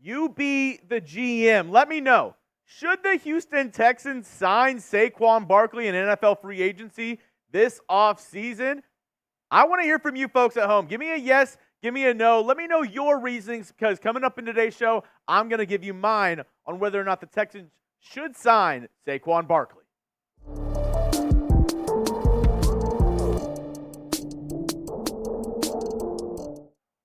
You be the GM. Let me know. Should the Houston Texans sign Saquon Barkley in NFL free agency this offseason? I want to hear from you folks at home. Give me a yes, give me a no. Let me know your reasonings, because coming up in today's show, I'm going to give you mine on whether or not the Texans should sign Saquon Barkley.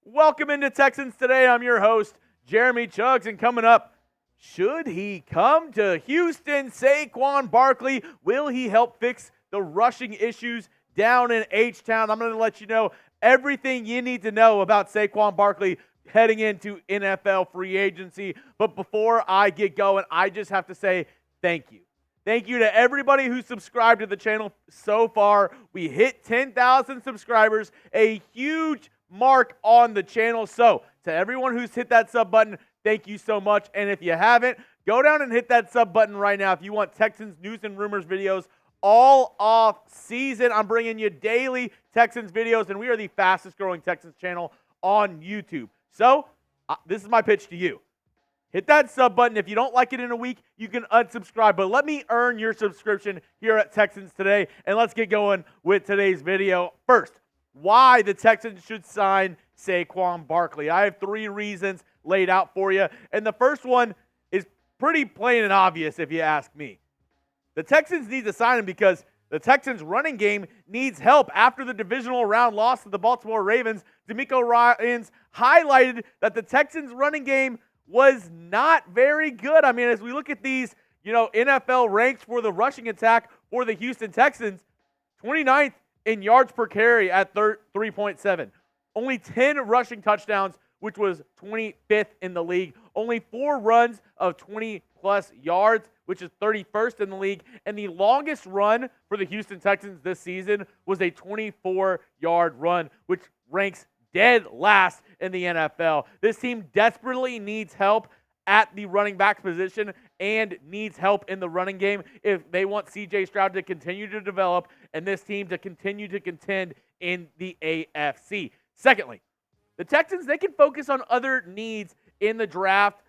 Welcome into Texans Today. I'm your host, Jeremy Chuggs, and coming up, should he come to Houston? Saquon Barkley, will he help fix the rushing issues down in H-Town? I'm going to let you know everything you need to know about Saquon Barkley heading into NFL free agency. But before I get going, I just have to say thank you. Thank you to everybody who subscribed to the channel so far. We hit 10,000 subscribers, a huge mark on the channel. So to everyone who's hit that sub button, thank you so much. And if you haven't, go down and hit that sub button right now if you want Texans news and rumors videos all off season. I'm bringing you daily Texans videos, and we are the fastest growing Texans channel on YouTube. So this is my pitch to you. Hit that sub button. If you don't like it in a week, you can unsubscribe. But let me earn your subscription here at Texans Today, and let's get going with today's video. First, why the Texans should sign Saquon Barkley. I have 3 reasons laid out for you, and the first one is pretty plain and obvious if you ask me. The Texans need to sign him because the Texans' running game needs help. After the divisional round loss to the Baltimore Ravens, DeMeco Ryans highlighted that the Texans' running game was not very good. I mean, as we look at these, NFL ranks for the rushing attack for the Houston Texans, 29th in yards per carry at 3.7. Only 10 rushing touchdowns, which was 25th in the league. Only 4 runs of 20-plus yards, which is 31st in the league. And the longest run for the Houston Texans this season was a 24-yard run, which ranks dead last in the NFL. This team desperately needs help at the running back position and needs help in the running game if they want C.J. Stroud to continue to develop and this team to continue to contend in the AFC. Secondly, the Texans, they can focus on other needs in the draft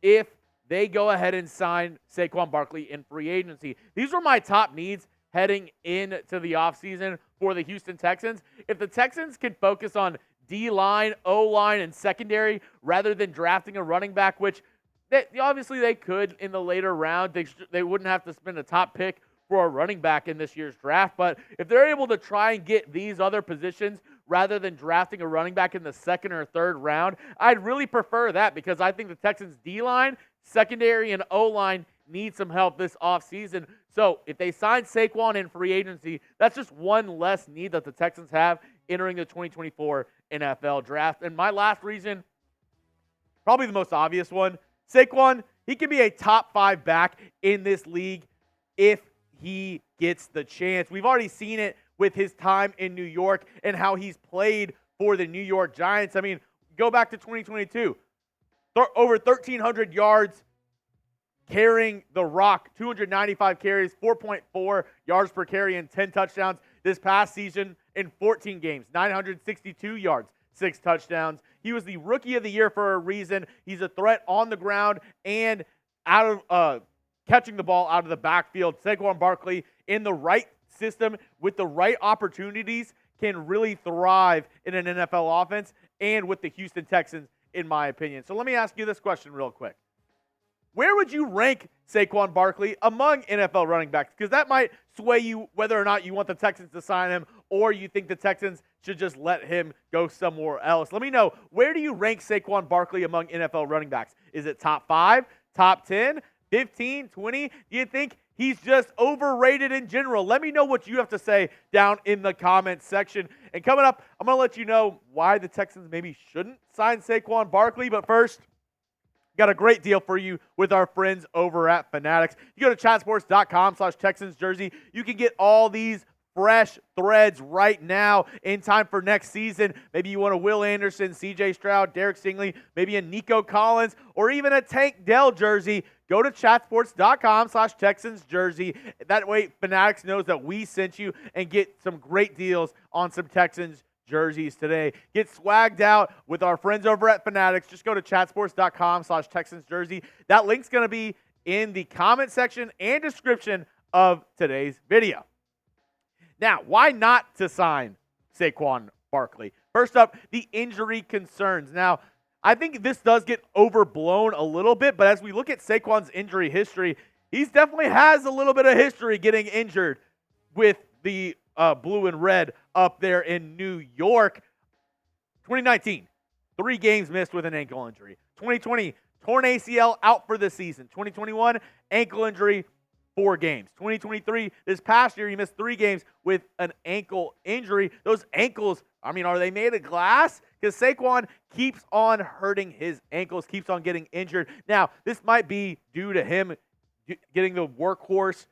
if they go ahead and sign Saquon Barkley in free agency. These were my top needs heading into the offseason for the Houston Texans. If the Texans can focus on D-line, O-line, and secondary rather than drafting a running back, which obviously they could in the later round. They wouldn't have to spend a top pick for a running back in this year's draft. But if they're able to try and get these other positions rather than drafting a running back in the 2nd or 3rd round, I'd really prefer that because I think the Texans' D-line, secondary, and O-line need some help this offseason. So if they sign Saquon in free agency, that's just one less need that the Texans have entering the 2024 NFL draft. And my last reason, probably the most obvious one, Saquon, he can be a top 5 back in this league if he gets the chance. We've already seen it with his time in New York and how he's played for the New York Giants. I mean, go back to 2022. Over 1,300 yards carrying the rock, 295 carries, 4.4 yards per carry, and 10 touchdowns. This past season in 14 games, 962 yards, 6 touchdowns. He was the Rookie of the Year for a reason. He's a threat on the ground and out of catching the ball out of the backfield. Saquon Barkley, in the right system with the right opportunities, can really thrive in an NFL offense and with the Houston Texans, in my opinion. So let me ask you this question real quick. Where would you rank Saquon Barkley among NFL running backs? Because that might sway you whether or not you want the Texans to sign him or you think the Texans should just let him go somewhere else. Let me know, where do you rank Saquon Barkley among NFL running backs? Is it top 5, top 10, 15, 20? Do you think he's just overrated in general? Let me know what you have to say down in the comments section. And coming up, I'm going to let you know why the Texans maybe shouldn't sign Saquon Barkley. But first, got a great deal for you with our friends over at Fanatics. You go to chatsports.com/Texans jersey. You can get all these fresh threads right now in time for next season. Maybe you want a Will Anderson, C.J. Stroud, Derek Stingley, maybe a Nico Collins, or even a Tank Dell jersey. Go to chatsports.com/Texans jersey. That way Fanatics knows that we sent you and get some great deals on some Texans jerseys today. Get swagged out with our friends over at Fanatics. Just go to chatsports.com/Texans jersey. That link's going to be in the comment section and description of today's video. Now, why not to sign Saquon Barkley? First up, the injury concerns. Now, I think this does get overblown a little bit, but as we look at Saquon's injury history, he definitely has a little bit of history getting injured with the blue and red up there in New York. 2019, 3 games missed with an ankle injury. 2020, torn ACL, out for the season. 2021, ankle injury, 4 games. 2023, this past year, he missed 3 games with an ankle injury. Those ankles, are they made of glass? Because Saquon keeps on hurting his ankles, keeps on getting injured. Now, this might be due to him getting the workhorse,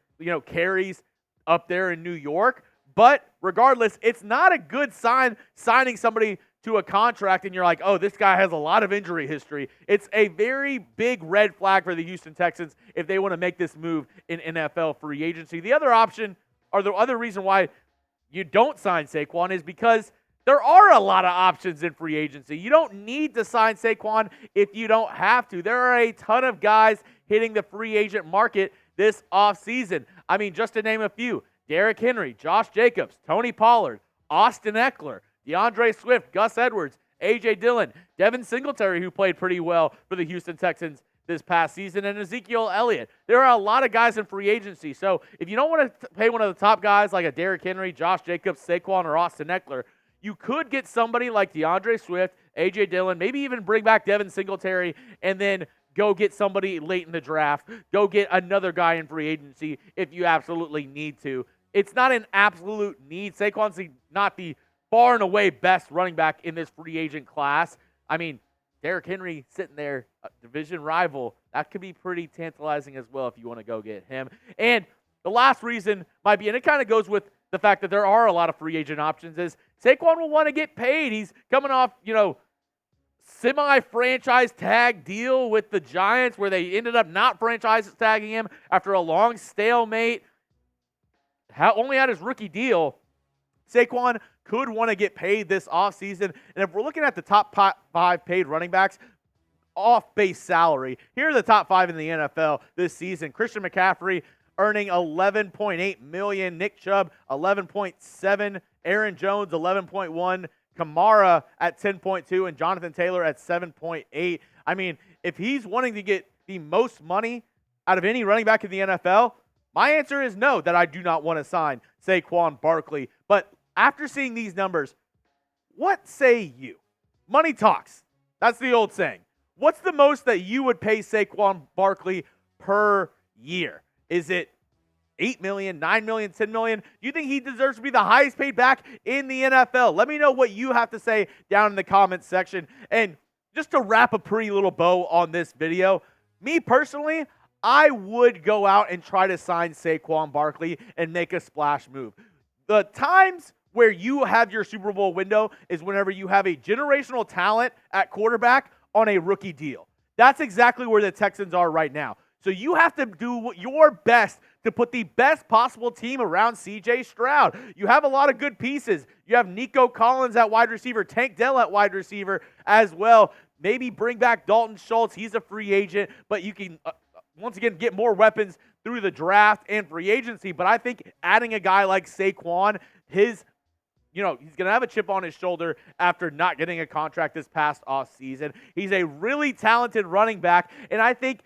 carries up there in New York. But regardless, it's not a good sign signing somebody to a contract and you're like, oh, this guy has a lot of injury history. It's a very big red flag for the Houston Texans if they want to make this move in NFL free agency. The other option, or the other reason why you don't sign Saquon, is because there are a lot of options in free agency. You don't need to sign Saquon if you don't have to. There are a ton of guys hitting the free agent market this offseason. Just to name a few: Derrick Henry, Josh Jacobs, Tony Pollard, Austin Eckler, DeAndre Swift, Gus Edwards, A.J. Dillon, Devin Singletary, who played pretty well for the Houston Texans this past season, and Ezekiel Elliott. There are a lot of guys in free agency. So if you don't want to pay one of the top guys like a Derrick Henry, Josh Jacobs, Saquon, or Austin Eckler, you could get somebody like DeAndre Swift, A.J. Dillon, maybe even bring back Devin Singletary, and then go get somebody late in the draft. Go get another guy in free agency if you absolutely need to. It's not an absolute need. Saquon's not the far and away best running back in this free agent class. Derrick Henry sitting there, a division rival, that could be pretty tantalizing as well if you want to go get him. And the last reason might be, and it kind of goes with the fact that there are a lot of free agent options, is Saquon will want to get paid. He's coming off, semi-franchise tag deal with the Giants where they ended up not franchise tagging him after a long stalemate. Only had his rookie deal. Saquon could want to get paid this offseason. And if we're looking at the top 5 paid running backs off base salary, here are the top 5 in the NFL this season. Christian McCaffrey earning $11.8 million. Nick Chubb, $11.7. Aaron Jones, $11.1. Kamara at $10.2. And Jonathan Taylor at $7.8. If he's wanting to get the most money out of any running back in the NFL, my answer is no, that I do not want to sign Saquon Barkley. But after seeing these numbers, what say you? Money talks. That's the old saying. What's the most that you would pay Saquon Barkley per year? Is it $8 million, $9 million, $10 million? Do you think he deserves to be the highest paid back in the NFL? Let me know what you have to say down in the comments section. And just to wrap a pretty little bow on this video, me personally, I would go out and try to sign Saquon Barkley and make a splash move. The times where you have your Super Bowl window is whenever you have a generational talent at quarterback on a rookie deal. That's exactly where the Texans are right now. So you have to do your best to put the best possible team around C.J. Stroud. You have a lot of good pieces. You have Nico Collins at wide receiver, Tank Dell at wide receiver as well. Maybe bring back Dalton Schultz. He's a free agent, but you can once again get more weapons through the draft and free agency. But I think adding a guy like Saquon, he's going to have a chip on his shoulder after not getting a contract this past offseason. He's a really talented running back, and I think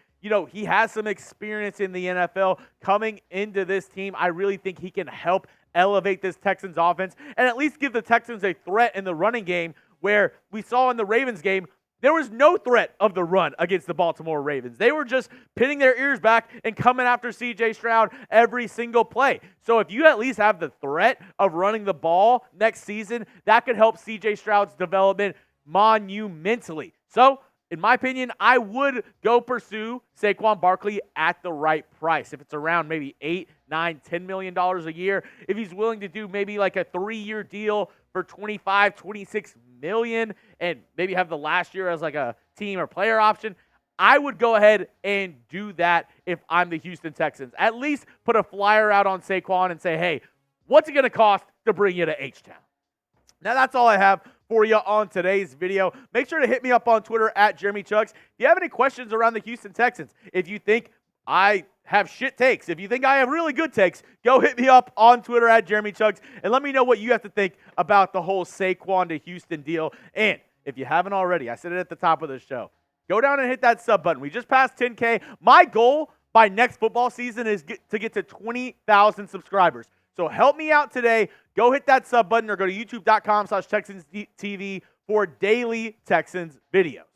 he has some experience in the NFL coming into this team. I really think he can help elevate this Texans offense and at least give the Texans a threat in the running game, where we saw in the Ravens game, there was no threat of the run against the Baltimore Ravens. They were just pinning their ears back and coming after C.J. Stroud every single play. So if you at least have the threat of running the ball next season, that could help C.J. Stroud's development monumentally. So, in my opinion, I would go pursue Saquon Barkley at the right price. If it's around maybe $8, $9, $10 million a year, if he's willing to do maybe like a 3-year deal for $25, $26 million, and maybe have the last year as like a team or player option, I would go ahead and do that if I'm the Houston Texans. At least put a flyer out on Saquon and say, hey, what's it going to cost to bring you to H-Town? Now, that's all I have for you on today's video. Make sure to hit me up on Twitter at Jeremy Chuggs. If you have any questions around the Houston Texans, if you think I have shit takes, if you think I have really good takes, go hit me up on Twitter at Jeremy Chuggs and let me know what you have to think about the whole Saquon to Houston deal. And if you haven't already, I said it at the top of the show, go down and hit that sub button. We just passed 10K. My goal by next football season is to get to 20,000 subscribers. So help me out today. Go hit that sub button or go to youtube.com/TexansTV for daily Texans videos.